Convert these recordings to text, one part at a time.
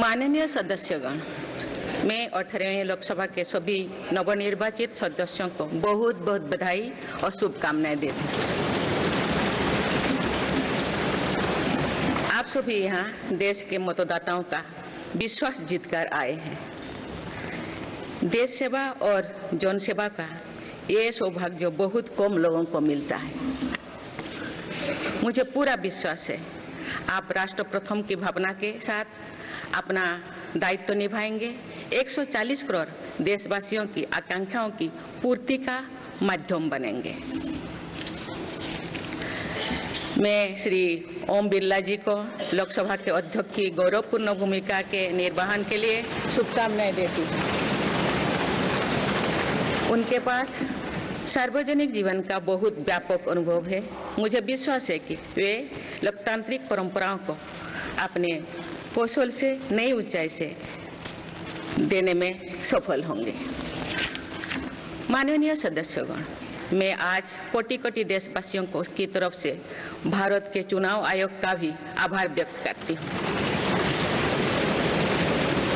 माननीय सदस्यगण, मैं 18वें लोकसभा के सभी नवनिर्वाचित सदस्यों को बहुत बहुत बधाई और शुभकामनाएं देती हूँ। आप सभी यहाँ देश के मतदाताओं का विश्वास जीतकर आए हैं। देश सेवा और जन सेवा का ये सौभाग्य बहुत कम लोगों को मिलता है। मुझे पूरा विश्वास है आप राष्ट्र प्रथम की भावना के साथ अपना दायित्व निभाएंगे, 140 करोड़ देशवासियों की आकांक्षाओं की पूर्ति का माध्यम बनेंगे। मैं श्री ओम बिरला जी को लोकसभा के अध्यक्ष की गौरवपूर्ण भूमिका के निर्वहन के लिए शुभकामनाएं देती हूँ। उनके पास सार्वजनिक जीवन का बहुत व्यापक अनुभव है। मुझे विश्वास है कि वे लोकतांत्रिक परंपराओं को अपने कौशल से नई ऊंचाई से देने में सफल होंगे। माननीय सदस्यगण, मैं आज कोटि-कोटि देशवासियों को की तरफ से भारत के चुनाव आयोग का भी आभार व्यक्त करती हूँ।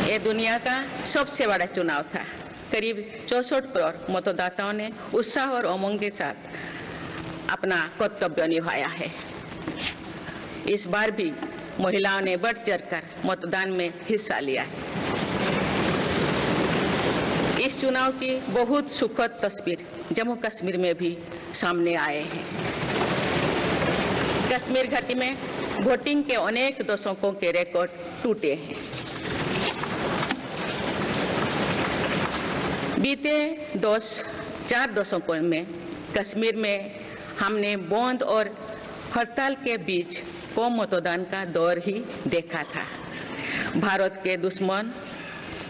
ये दुनिया का सबसे बड़ा चुनाव था। करीब 64 करोड़ मतदाताओं ने उत्साह और उमंग के साथ अपना कर्तव्य निभाया है। इस बार भी महिलाओं ने बढ़ चढ़कर मतदान में हिस्सा लिया है। इस चुनाव की बहुत सुखद तस्वीर जम्मू कश्मीर में भी सामने आए हैं। कश्मीर घाटी में वोटिंग के अनेक दशकों के रिकॉर्ड टूटे हैं। बीते 4 दशकों में कश्मीर में हमने बंद और हड़ताल के बीच कम मतदान का दौर ही देखा था। भारत के दुश्मन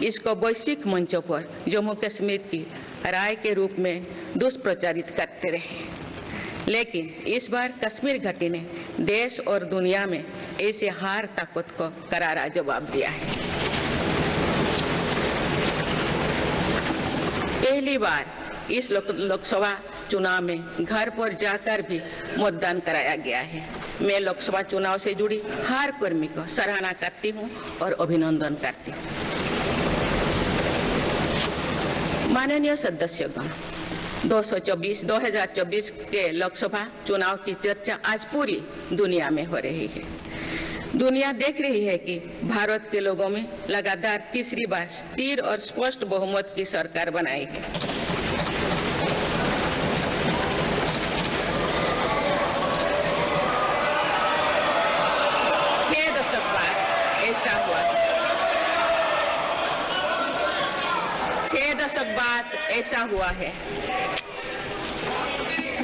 इसको वैश्विक मंचों पर जम्मू कश्मीर की राय के रूप में दुष्प्रचारित करते रहे, लेकिन इस बार कश्मीर घाटी ने देश और दुनिया में ऐसे हार ताकत को करारा जवाब दिया है। पहली बार इस लोकसभा चुनाव में घर पर जाकर भी मतदान कराया गया है। मैं लोकसभा चुनाव से जुड़ी हर कर्मी को सराहना करती हूं और अभिनंदन करती हूं। माननीय सदस्यगण, 2024 के लोकसभा चुनाव की चर्चा आज पूरी दुनिया में हो रही है। दुनिया देख रही है कि भारत के लोगों में लगातार तीसरी बार स्थिर और स्पष्ट बहुमत की सरकार बनाई है। छह दशक बाद ऐसा हुआ है।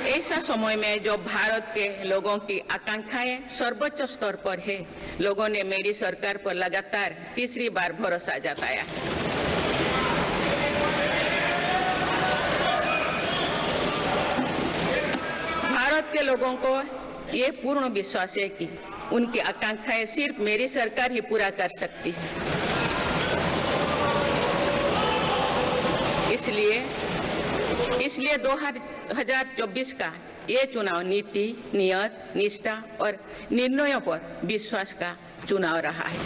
ऐसा समय में जो भारत के लोगों की आकांक्षाएं सर्वोच्च स्तर पर है, लोगों ने मेरी सरकार पर लगातार तीसरी बार भरोसा जताया। भारत के लोगों को ये पूर्ण विश्वास है कि उनकी आकांक्षाएं सिर्फ मेरी सरकार ही पूरा कर सकती है। इसलिए 2024 का ये चुनाव नीति, नियत, निष्ठा और निर्णयों पर विश्वास का चुनाव रहा है।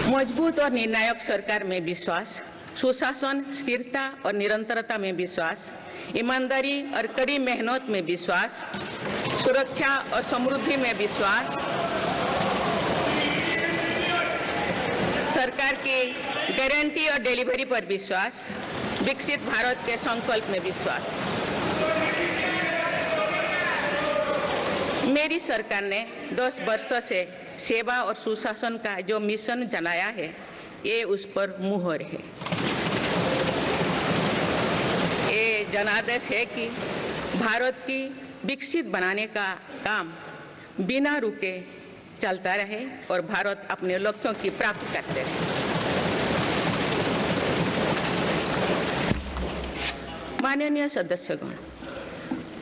मजबूत और निर्णायक सरकार में विश्वास, सुशासन, स्थिरता और निरंतरता में विश्वास, ईमानदारी और कड़ी मेहनत में विश्वास, सुरक्षा और समृद्धि में विश्वास, सरकार की गारंटी और डिलीवरी पर विश्वास, विकसित भारत के संकल्प में विश्वास। मेरी सरकार ने 10 वर्षों से सेवा और सुशासन का जो मिशन चलाया है, ये उस पर मुहर है। ये जनादेश है कि भारत की विकसित बनाने का काम बिना रुके चलता रहे और भारत अपने लक्ष्यों की प्राप्ति करते रहे। माननीय सदस्यगण,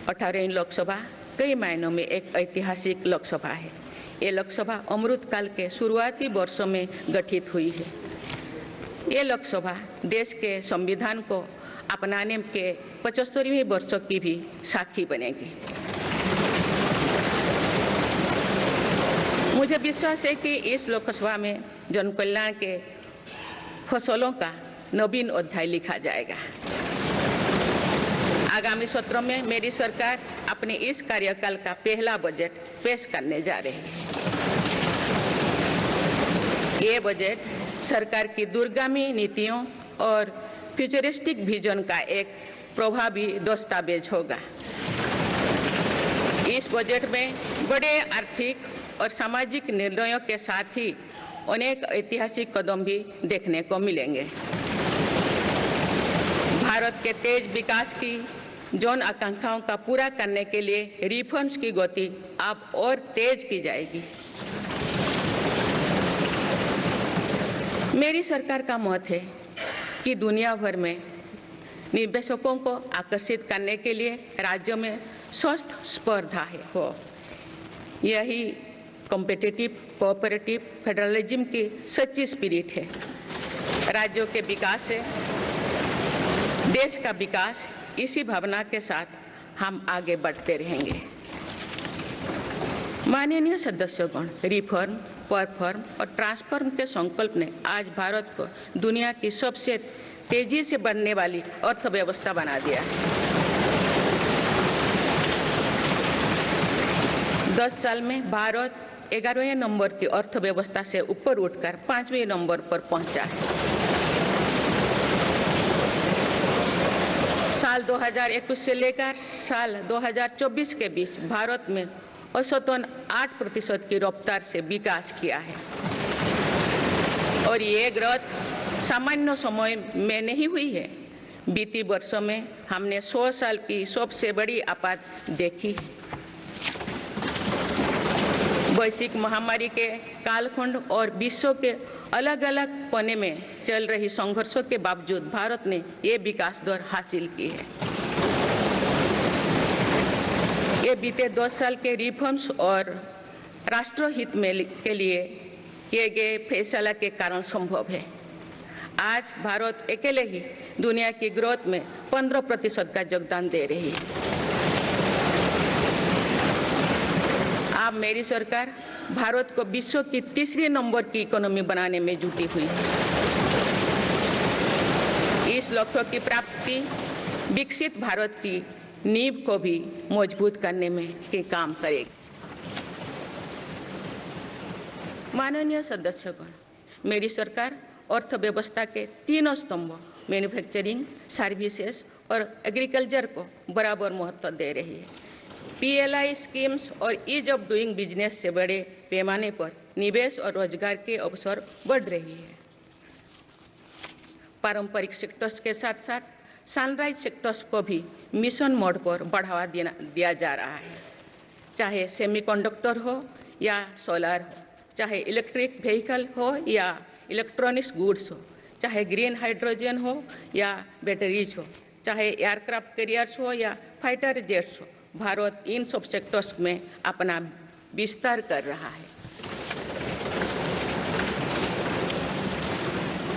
18वीं लोकसभा कई मायनों में एक ऐतिहासिक लोकसभा है। ये लोकसभा अमृतकाल के शुरुआती वर्षों में गठित हुई है। ये लोकसभा देश के संविधान को अपनाने के 75वें वर्ष की भी साक्षी बनेगी। मुझे विश्वास है कि इस लोकसभा में जन कल्याण के फसलों का नवीन अध्याय लिखा जाएगा। आगामी सत्र में मेरी सरकार अपने इस कार्यकाल का पहला बजट पेश करने जा रही है। ये बजट सरकार की दूरगामी नीतियों और फ्यूचरिस्टिक विजन का एक प्रभावी दस्तावेज होगा। इस बजट में बड़े आर्थिक और सामाजिक निर्णयों के साथ ही अनेक ऐतिहासिक कदम भी देखने को मिलेंगे। भारत के तेज विकास की जन आकांक्षाओं का पूरा करने के लिए रिफॉर्म्स की गति अब और तेज की जाएगी। मेरी सरकार का मत है कि दुनिया भर में निवेशकों को आकर्षित करने के लिए राज्यों में स्वस्थ स्पर्धा हो। यही कॉम्पिटिटिव कोऑपरेटिव फेडरलिज्म की सच्ची स्पिरिट है। राज्यों के विकास से देश का विकास, इसी भावना के साथ हम आगे बढ़ते रहेंगे। माननीय सदस्यगण, रिफॉर्म, परफॉर्म और ट्रांसफॉर्म के संकल्प ने आज भारत को दुनिया की सबसे तेजी से बढ़ने वाली अर्थव्यवस्था बना दिया है। 10 साल में भारत 11वें नंबर की अर्थव्यवस्था से ऊपर उठकर 5वें नंबर पर पहुंचा है। साल 2021 से लेकर साल 2024 के बीच भारत में औसतन 8% की रफ्तार से विकास किया है और ये ग्रोथ सामान्य समय में नहीं हुई है। बीती वर्षों में हमने 100 साल की सबसे बड़ी आपात देखी। वैश्विक महामारी के कालखंड और विश्व के अलग अलग कोने में चल रही संघर्षों के बावजूद भारत ने ये विकास दर हासिल की है। ये बीते 10 साल के रिफॉर्म्स और राष्ट्रहित में के लिए किए गए फैसला के कारण संभव है। आज भारत अकेले ही दुनिया की ग्रोथ में 15% का योगदान दे रही है। अब मेरी सरकार भारत को विश्व की 3रे नंबर की इकोनॉमी बनाने में जुटी हुई है। इस लक्ष्य की प्राप्ति विकसित भारत की नींव को भी मजबूत करने में के काम करेगी। माननीय सदस्यगण, मेरी सरकार अर्थव्यवस्था के 3 स्तंभ मैन्युफैक्चरिंग, सर्विसेज और एग्रीकल्चर को बराबर महत्व दे रही है। PLI स्कीम्स और ईज ऑफ डूइंग बिजनेस से बड़े पैमाने पर निवेश और रोजगार के अवसर बढ़ रही है। पारंपरिक सेक्टर्स के साथ साथ सनराइज सेक्टर्स को भी मिशन मोड पर बढ़ावा दिया जा रहा है। चाहे सेमीकंडक्टर हो या सोलर हो, चाहे इलेक्ट्रिक व्हीकल हो या इलेक्ट्रॉनिक्स गुड्स हो, चाहे ग्रीन हाइड्रोजन हो या बैटरीज हो, चाहे एयरक्राफ्ट कैरियर्स हो या फाइटर जेट्स हो, भारत इन सब सेक्टर्स में अपना विस्तार कर रहा है।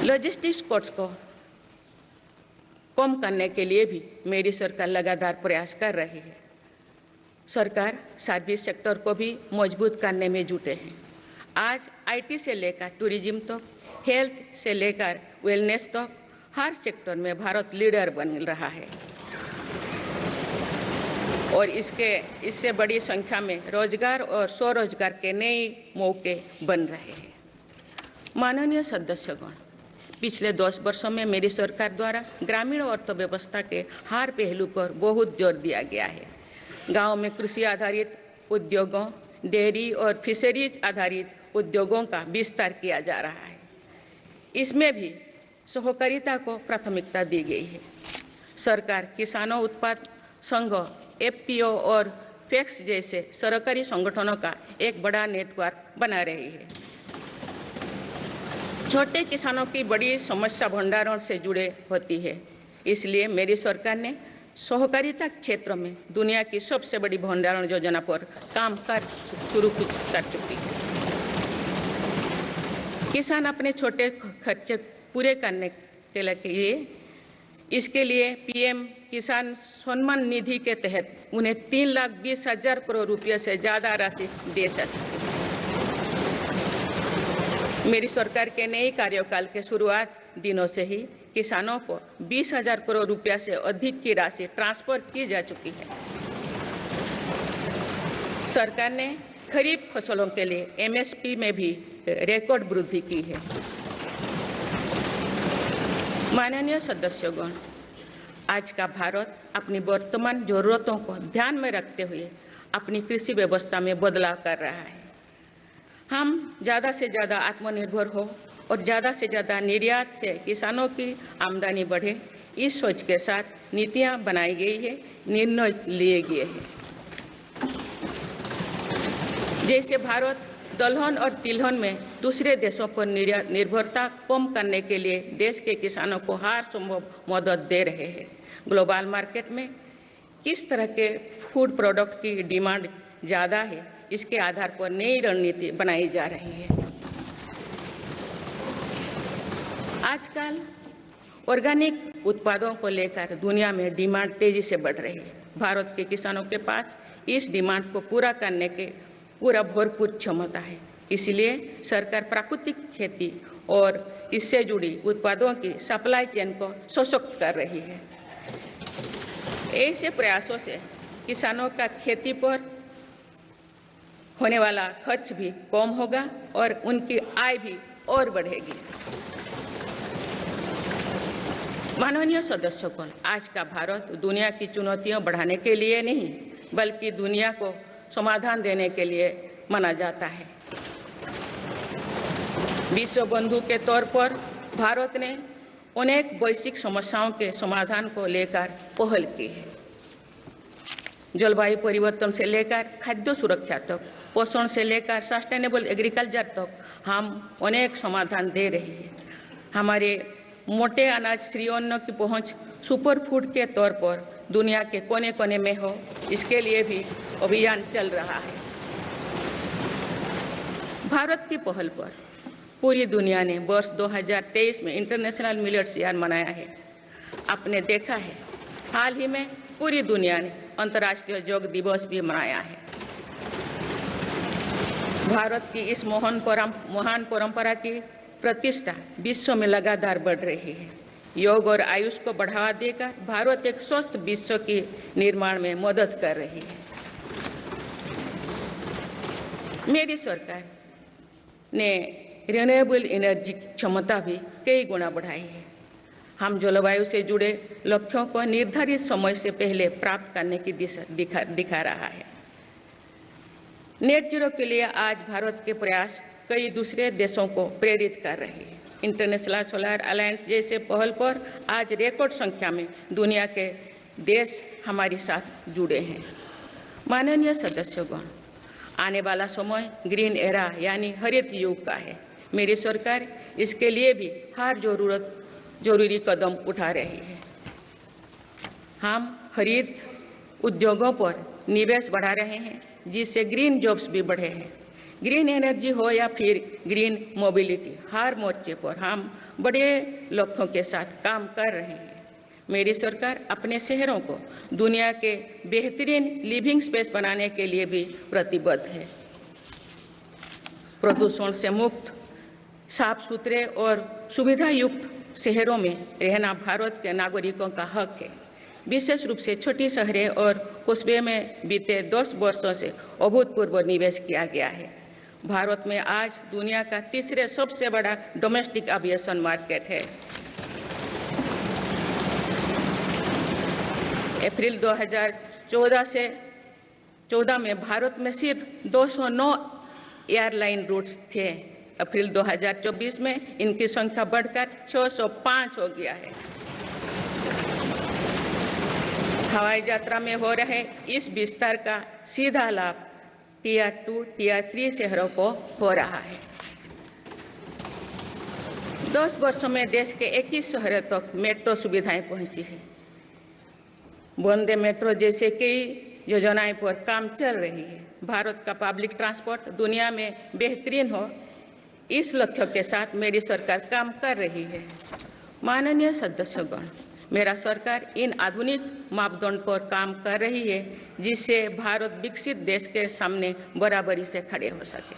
लॉजिस्टिक्स कॉस्ट को कम करने के लिए भी मेरी सरकार लगातार प्रयास कर रही है। सरकार सर्विस सेक्टर को भी मजबूत करने में जुटे हैं। आज IT से लेकर टूरिज्म तक, हेल्थ से लेकर वेलनेस तक हर सेक्टर में भारत लीडर बन रहा है और इससे बड़ी संख्या में रोजगार और स्वरोजगार के नए मौके बन रहे हैं। माननीय सदस्यगण, पिछले 10 वर्षों में मेरी सरकार द्वारा ग्रामीण अर्थव्यवस्था के हर पहलू पर बहुत जोर दिया गया है। गांव में कृषि आधारित उद्योगों, डेयरी और फिशरीज आधारित उद्योगों का विस्तार किया जा रहा है। इसमें भी सहकारिता को प्राथमिकता दी गई है। सरकार किसानों उत्पाद संघ, FPO और FACTS जैसे सरकारी संगठनों का एक बड़ा नेटवर्क बना रही है। छोटे किसानों की बड़ी समस्या भंडारण से जुड़े होती है, इसलिए मेरी सरकार ने सहकारिता क्षेत्र में दुनिया की सबसे बड़ी भंडारण योजना पर काम शुरू कर चुकी है। किसान अपने छोटे खर्चे पूरे करने के लिए इसके लिए PM किसान सम्मान निधि के तहत उन्हें 3,20,000 करोड़ रुपये से ज़्यादा राशि दे सकते हैं। मेरी सरकार के नए कार्यकाल के शुरुआत दिनों से ही किसानों को 20,000 करोड़ रुपया से अधिक की राशि ट्रांसफर की जा चुकी है। सरकार ने खरीफ फसलों के लिए एमएसपी में भी रिकॉर्ड वृद्धि की है। माननीय सदस्यगण, आज का भारत अपनी वर्तमान जरूरतों को ध्यान में रखते हुए अपनी कृषि व्यवस्था में बदलाव कर रहा है। हम ज़्यादा से ज़्यादा आत्मनिर्भर हो और ज़्यादा से ज़्यादा निर्यात से किसानों की आमदनी बढ़े, इस सोच के साथ नीतियां बनाई गई है, निर्णय लिए गए हैं। जैसे भारत दलहन और तिलहन में दूसरे देशों पर निर्भरता कम करने के लिए देश के किसानों को हर संभव मदद दे रहे हैं। ग्लोबल मार्केट में किस तरह के फूड प्रोडक्ट की डिमांड ज़्यादा है, इसके आधार पर नई रणनीति बनाई जा रही है। आजकल ऑर्गेनिक उत्पादों को लेकर दुनिया में डिमांड तेजी से बढ़ रही है। भारत के किसानों के पास इस डिमांड को पूरा करने के पूरा भरपूर क्षमता है। इसलिए सरकार प्राकृतिक खेती और इससे जुड़ी उत्पादों की सप्लाई चेन को सशक्त कर रही है। ऐसे प्रयासों से किसानों का खेती पर होने वाला खर्च भी कम होगा और उनकी आय भी और बढ़ेगी। माननीय सदस्यगण, आज का भारत दुनिया की चुनौतियां बढ़ाने के लिए नहीं बल्कि दुनिया को समाधान देने के लिए माना जाता है। विश्व बंधु के तौर पर भारत ने अनेक वैश्विक समस्याओं के समाधान को लेकर पहल की है। जलवायु परिवर्तन से लेकर खाद्य सुरक्षा तक, पोषण से लेकर सस्टेनेबल एग्रीकल्चर तक हम अनेक समाधान दे रहे हैं। हमारे मोटे अनाज श्री अन्न की पहुंच सुपर फूड के तौर पर दुनिया के कोने कोने में हो, इसके लिए भी अभियान चल रहा है। भारत की पहल पर पूरी दुनिया ने वर्ष 2023 में इंटरनेशनल मिलेट्स ईयर मनाया है। आपने देखा है, हाल ही में पूरी दुनिया ने अंतर्राष्ट्रीय योग दिवस भी मनाया है। भारत की इस महान परंपरा की प्रतिष्ठा विश्व में लगातार बढ़ रही है। योग और आयुष को बढ़ावा देकर भारत एक स्वस्थ विश्व के निर्माण में मदद कर रही है। मेरी सरकार ने रिन्यूएबल एनर्जी की क्षमता भी कई गुना बढ़ाई है। हम जलवायु से जुड़े लक्ष्यों को निर्धारित समय से पहले प्राप्त करने की दिशा दिखा रहा है। नेट जीरो के लिए आज भारत के प्रयास कई दूसरे देशों को प्रेरित कर रहे हैं। इंटरनेशनल सोलर अलायंस जैसे पहल पर आज रिकॉर्ड संख्या में दुनिया के देश हमारे साथ जुड़े हैं। माननीय सदस्यगण, आने वाला समय ग्रीन एरा यानी हरित युग का है। मेरी सरकार इसके लिए भी हर जरूरी कदम उठा रही है। हम हरित उद्योगों पर निवेश बढ़ा रहे हैं, जिससे ग्रीन जॉब्स भी बढ़े हैं। ग्रीन एनर्जी हो या फिर ग्रीन मोबिलिटी, हर मोर्चे पर हम बड़े लक्ष्यों के साथ काम कर रहे हैं। मेरी सरकार अपने शहरों को दुनिया के बेहतरीन लिविंग स्पेस बनाने के लिए भी प्रतिबद्ध है। प्रदूषण से मुक्त, साफ सुथरे और सुविधा युक्त शहरों में रहना भारत के नागरिकों का हक है। विशेष रूप से छोटी शहरें और कस्बे में बीते 10 वर्षों से अभूतपूर्व निवेश किया गया है। भारत में आज दुनिया का तीसरे सबसे बड़ा डोमेस्टिक एविएशन मार्केट है। अप्रैल 2014 में भारत में सिर्फ 209 एयरलाइन रूट्स थे। अप्रैल 2024 में इनकी संख्या बढ़कर 605 हो गया है। हवाई यात्रा में हो रहे इस विस्तार का सीधा लाभ टियर 2, टियर 3 शहरों को हो रहा है। 10 वर्षों में देश के 21 शहरों तक मेट्रो सुविधाएं पहुंची है। वंदे मेट्रो जैसे कई योजनाएं पर काम चल रही है। भारत का पब्लिक ट्रांसपोर्ट दुनिया में बेहतरीन हो, इस लक्ष्य के साथ मेरी सरकार काम कर रही है। माननीय सदस्यगण, मेरा सरकार इन आधुनिक मापदंड पर काम कर रही है, जिससे भारत विकसित देश के सामने बराबरी से खड़े हो सके।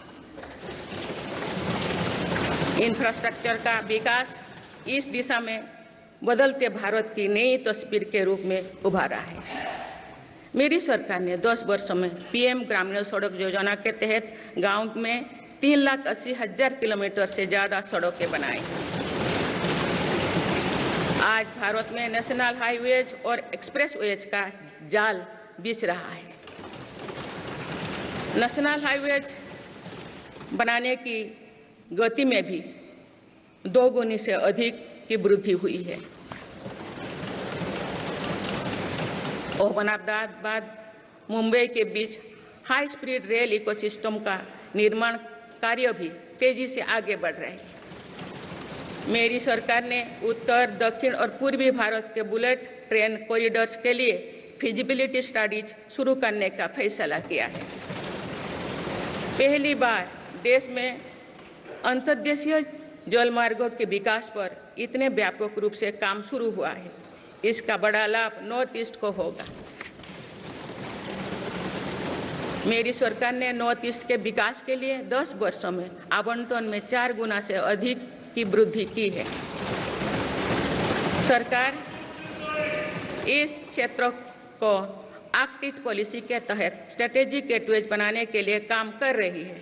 इंफ्रास्ट्रक्चर का विकास इस दिशा में बदलते भारत की नई तस्वीर के रूप में उभारा है। मेरी सरकार ने 10 वर्षों में पीएम ग्रामीण सड़क योजना के तहत गांव में 3,80,000 किलोमीटर से ज़्यादा सड़कें बनाई। आज भारत में नेशनल हाईवेज और एक्सप्रेसवेज का जाल बिछ रहा है। नेशनल हाईवेज बनाने की गति में भी 2 गुनी से अधिक की वृद्धि हुई है। अहमदाबाद मुंबई के बीच हाई स्पीड रेल इकोसिस्टम का निर्माण कार्य भी तेजी से आगे बढ़ रहा है। मेरी सरकार ने उत्तर, दक्षिण और पूर्वी भारत के बुलेट ट्रेन कॉरिडोर्स के लिए फिजिबिलिटी स्टडीज शुरू करने का फैसला किया है। पहली बार देश में अंतर्देशीय जलमार्गों के विकास पर इतने व्यापक रूप से काम शुरू हुआ है। इसका बड़ा लाभ नॉर्थ ईस्ट को होगा। मेरी सरकार ने नॉर्थ ईस्ट के विकास के लिए 10 वर्षों में आवंटन में 4 गुना से अधिक की वृद्धि की है। सरकार इस क्षेत्र को एक्ट ईस्ट पॉलिसी के तहत स्ट्रेटेजिक गेटवेज बनाने के लिए काम कर रही है।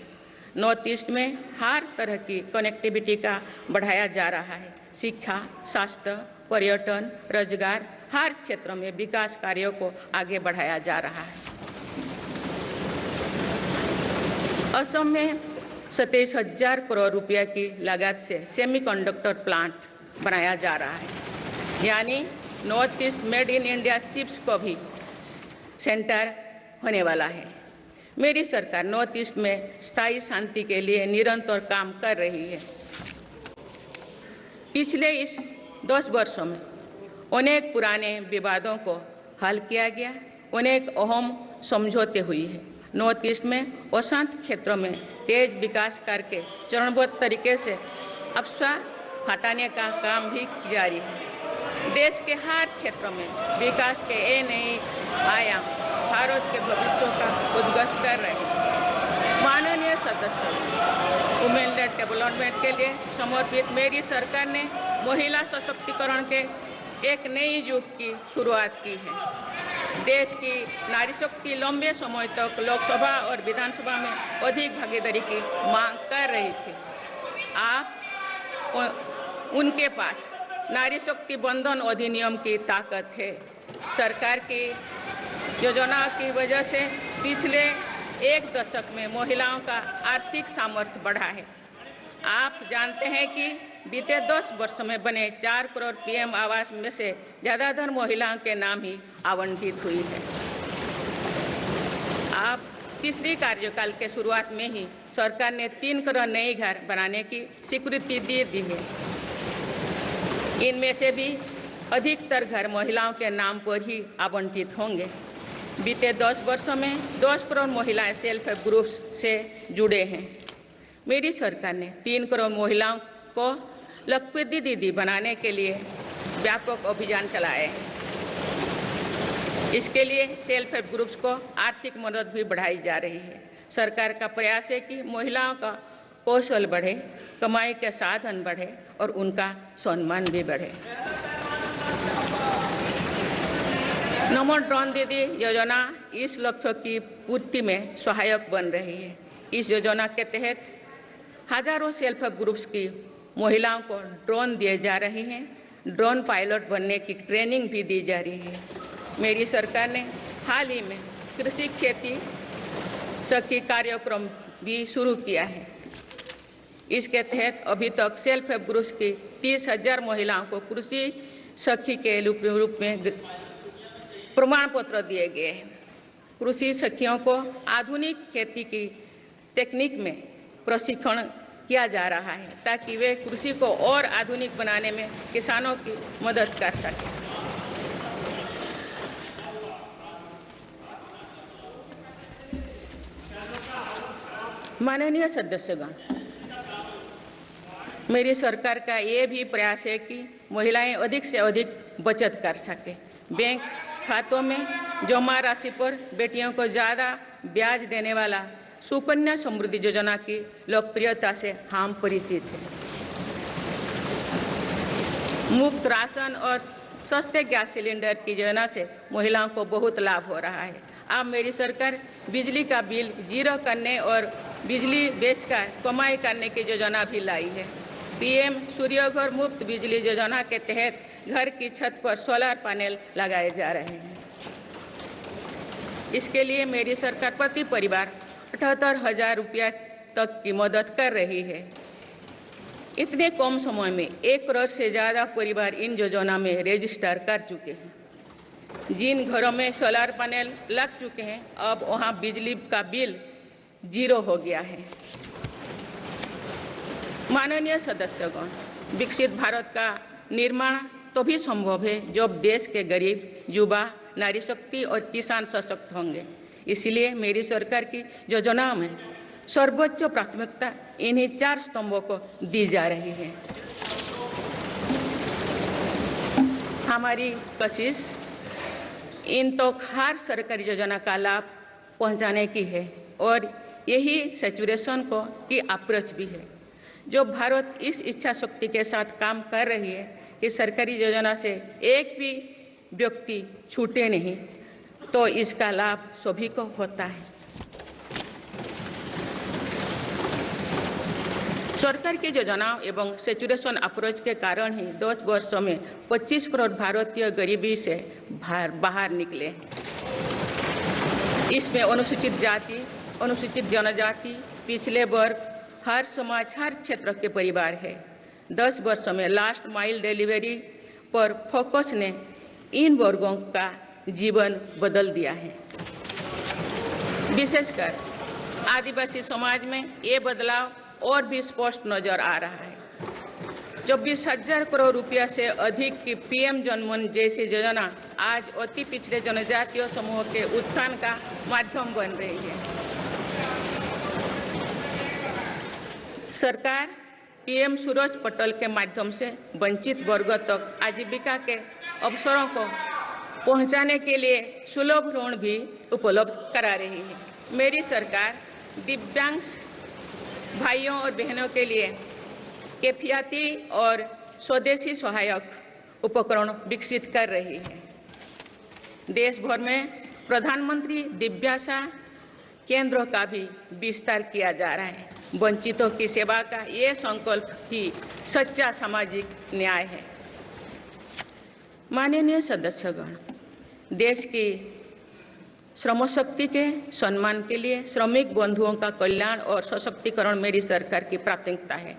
नॉर्थ ईस्ट में हर तरह की कनेक्टिविटी का बढ़ाया जा रहा है। शिक्षा, स्वास्थ्य, पर्यटन, रोजगार, हर क्षेत्र में विकास कार्यों को आगे बढ़ाया जा रहा है। असम में 27,000 करोड़ रुपया की लागत से सेमीकंडक्टर प्लांट बनाया जा रहा है। यानी north east made in India chips को भी सेंटर होने वाला है। मेरी सरकार नॉर्थ ईस्ट में स्थायी शांति के लिए निरंतर काम कर रही है। पिछले इस 10 वर्षों में अनेक पुराने विवादों को हल किया गया, अनेक अहम समझौते हुई है। नॉर्थ ईस्ट में अशांत क्षेत्रों में तेज विकास करके चरणबद्ध तरीके से अफवाह हटाने का काम भी जारी है। देश के हर क्षेत्र में विकास के नए आयाम भारत के भविष्य का उद्घोष कर रहे हैं। माननीय सदस्य, वुमेन लेड डेवलपमेंट के लिए समर्पित मेरी सरकार ने महिला सशक्तिकरण के एक नई युग की शुरुआत की है। देश की नारी शक्ति लंबे समय तक लोकसभा और विधानसभा में अधिक भागीदारी की मांग कर रही थी। आप उनके पास नारी शक्ति बंधन अधिनियम की ताकत है। सरकार की योजना की वजह से पिछले 1 दशक में महिलाओं का आर्थिक सामर्थ्य बढ़ा है। आप जानते हैं कि बीते 10 वर्षों में बने 4 करोड़ पीएम आवास में से ज़्यादातर महिलाओं के नाम ही आवंटित हुई है। आप तीसरी कार्यकाल के शुरुआत में ही सरकार ने 3 करोड़ नए घर बनाने की स्वीकृति दे दी है। इनमें से भी अधिकतर घर महिलाओं के नाम पर ही आवंटित होंगे। बीते 10 वर्षों में 10 करोड़ महिलाएं सेल्फ हेल्प ग्रुप्स से जुड़े हैं। मेरी सरकार ने 3 करोड़ महिलाओं को लखपति दीदी बनाने के लिए व्यापक अभियान चलाए हैं। इसके लिए सेल्फ हेल्प ग्रुप्स को आर्थिक मदद भी बढ़ाई जा रही है। सरकार का प्रयास है कि महिलाओं का कौशल बढ़े, कमाई के साधन बढ़े और उनका सम्मान भी बढ़े। नमो ड्रोन दीदी योजना इस लक्ष्य की पूर्ति में सहायक बन रही है। इस योजना के तहत हजारों सेल्फ हेल्प ग्रुप्स की महिलाओं को ड्रोन दिए जा रहे हैं। ड्रोन पायलट बनने की ट्रेनिंग भी दी जा रही है। मेरी सरकार ने हाल ही में कृषि खेती सखी कार्यक्रम भी शुरू किया है। इसके तहत अभी तक सेल्फ हेल्प ग्रुप्स की 30,000 महिलाओं को कृषि सखी के रूप में प्रमाण पत्र दिए गए हैं। कृषि सखियों को आधुनिक खेती की तकनीक में प्रशिक्षण किया जा रहा है ताकि वे कृषि को और आधुनिक बनाने में किसानों की मदद कर सकें। माननीय सदस्यगण, मेरी सरकार का ये भी प्रयास है कि महिलाएं अधिक से अधिक बचत कर सकें। बैंक खातों में जमा राशि पर बेटियों को ज़्यादा ब्याज देने वाला सुकन्या समृद्धि योजना की लोकप्रियता से हम परिचित हैं। मुफ्त राशन और सस्ते गैस सिलेंडर की योजना से महिलाओं को बहुत लाभ हो रहा है। अब मेरी सरकार बिजली का बिल जीरो करने और बिजली बेचकर कमाई करने की योजना भी लाई है। पीएम सूर्यघर मुफ्त बिजली योजना के तहत घर की छत पर सोलर पैनल लगाए जा रहे हैं। इसके लिए मेरी सरकार प्रति परिवार 78,000 रुपया तक की मदद कर रही है। इतने कम समय में 1 करोड़ से ज़्यादा परिवार इन योजना में रजिस्टर कर चुके हैं। जिन घरों में सोलर पैनल लग चुके हैं, अब वहां बिजली का बिल जीरो हो गया है। माननीय सदस्यगण, विकसित भारत का निर्माण तभी संभव है जब देश के गरीब, युवा, नारी शक्ति और किसान सशक्त होंगे। इसलिए मेरी सरकार की योजनाओं में सर्वोच्च प्राथमिकता इन्हीं 4 स्तंभों को दी जा रही है। हमारी कोशिश इन तो हर सरकारी योजना का लाभ पहुंचाने की है और यही सैचुरेशन को की अप्रोच भी है। जो भारत इस इच्छा शक्ति के साथ काम कर रही है कि सरकारी योजना से एक भी व्यक्ति छूटे नहीं, तो इसका लाभ सभी को होता है। सरकार की योजनाओं एवं सैचुरेशन अप्रोच के कारण ही 10 वर्षों में 25 करोड़ भारतीय गरीबी से बाहर निकले। इसमें अनुसूचित जाति, अनुसूचित जनजाति, पिछले वर्ग, हर समाज, हर क्षेत्र के परिवार है। 10 वर्षों में लास्ट माइल डिलीवरी पर फोकस ने इन वर्गों का जीवन बदल दिया है। विशेषकर आदिवासी समाज में ये बदलाव और भी स्पष्ट नजर आ रहा है। 24,000 करोड़ रुपया से अधिक की पीएम जनमन जैसी योजना आज अति पिछड़े जनजातीय समूह के उत्थान का माध्यम बन रही है। सरकार पीएम सूरज पटल के माध्यम से वंचित वर्गों तक आजीविका के अवसरों को पहुंचाने के लिए सुलभ ऋण भी उपलब्ध करा रही है। मेरी सरकार दिव्यांग भाइयों और बहनों के लिए किफायती और स्वदेशी सहायक उपकरण विकसित कर रही है। देश भर में प्रधानमंत्री दिव्याशा केंद्रों का भी विस्तार किया जा रहा है। वंचितों की सेवा का ये संकल्प ही सच्चा सामाजिक न्याय है। माननीय सदस्यगण, देश की श्रम शक्ति के सम्मान के लिए श्रमिक बंधुओं का कल्याण और सशक्तिकरण मेरी सरकार की प्राथमिकता है।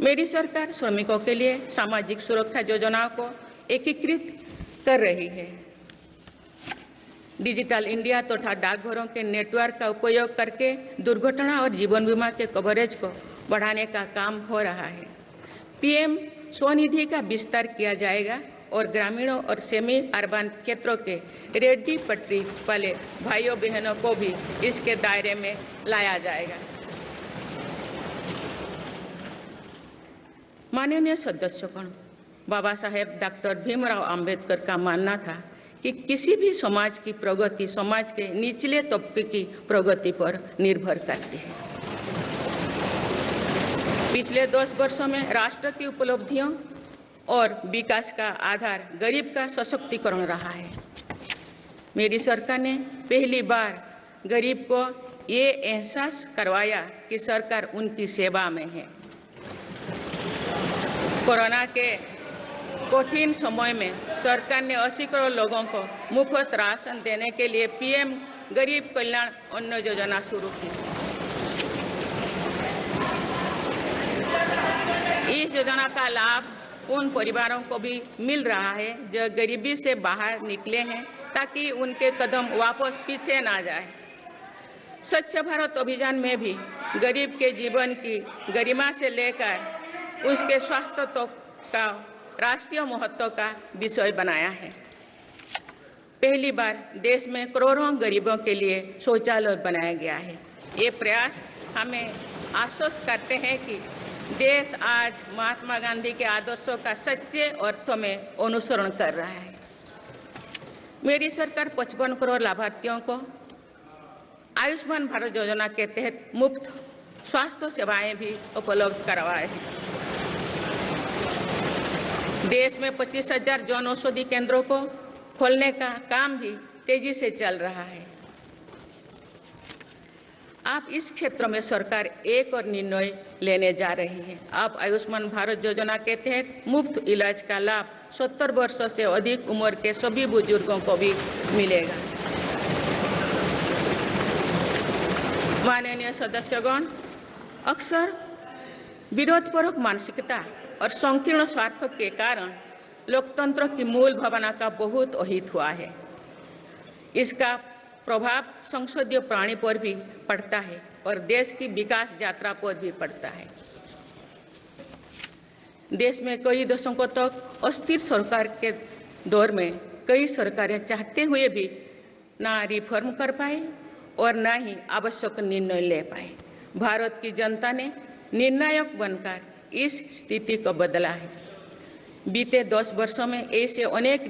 मेरी सरकार श्रमिकों के लिए सामाजिक सुरक्षा योजनाओं को एकीकृत कर रही है। डिजिटल इंडिया तथा डाकघरों के नेटवर्क का उपयोग करके दुर्घटना और जीवन बीमा के कवरेज को बढ़ाने का काम हो रहा है। पीएम स्वनिधि का विस्तार किया जाएगा और ग्रामीणों और सेमी अर्बन क्षेत्रों के रेहड़ी पटरी वाले भाइयों बहनों को भी इसके दायरे में लाया जाएगा। माननीय सदस्यगण, बाबा साहेब डॉक्टर भीमराव अंबेडकर का मानना था कि किसी भी समाज की प्रगति समाज के निचले तबके की प्रगति पर निर्भर करती है। पिछले 10 वर्षों में राष्ट्र की उपलब्धियों और विकास का आधार गरीब का सशक्तिकरण रहा है। मेरी सरकार ने पहली बार गरीब को ये एहसास करवाया कि सरकार उनकी सेवा में है। कोरोना के कठिन समय में सरकार ने 80 करोड़ लोगों को मुफ्त राशन देने के लिए पीएम गरीब कल्याण अन्न योजना शुरू की। इस योजना का लाभ उन परिवारों को भी मिल रहा है जो गरीबी से बाहर निकले हैं, ताकि उनके कदम वापस पीछे ना जाए। स्वच्छ भारत अभियान में भी गरीब के जीवन की गरिमा से लेकर उसके स्वास्थ्य तक का राष्ट्रीय महत्व का विषय बनाया है। पहली बार देश में करोड़ों गरीबों के लिए शौचालय बनाया गया है। ये प्रयास हमें आश्वस्त करते हैं कि देश आज महात्मा गांधी के आदर्शों का सच्चे अर्थों में अनुसरण कर रहा है। मेरी सरकार 55 करोड़ लाभार्थियों को आयुष्मान भारत योजना के तहत मुफ्त स्वास्थ्य सेवाएं भी उपलब्ध करवाए हैं। देश में 25,000 जन औषधि केंद्रों को खोलने का काम भी तेजी से चल रहा है। आप इस क्षेत्र में सरकार एक और निर्णय लेने जा रही है। आप आयुष्मान भारत योजना के तहत मुफ्त इलाज का लाभ 70 वर्षों से अधिक उम्र के सभी बुजुर्गों को भी मिलेगा। माननीय सदस्यगण, अक्सर विरोधपूर्वक मानसिकता और संकीर्ण स्वार्थों के कारण लोकतंत्र की मूल भावना का बहुत अहित हुआ है। इसका प्रभाव संसदीय प्रणाली पर भी पड़ता है और देश की विकास यात्रा पर भी पड़ता है। देश में कई दशकों तक अस्थिर सरकार के दौर में कई सरकारें चाहते हुए भी ना रिफॉर्म कर पाए और ना ही आवश्यक निर्णय ले पाए। भारत की जनता ने निर्णायक बनकर इस स्थिति को बदला है। बीते 10 वर्षों में ऐसे अनेक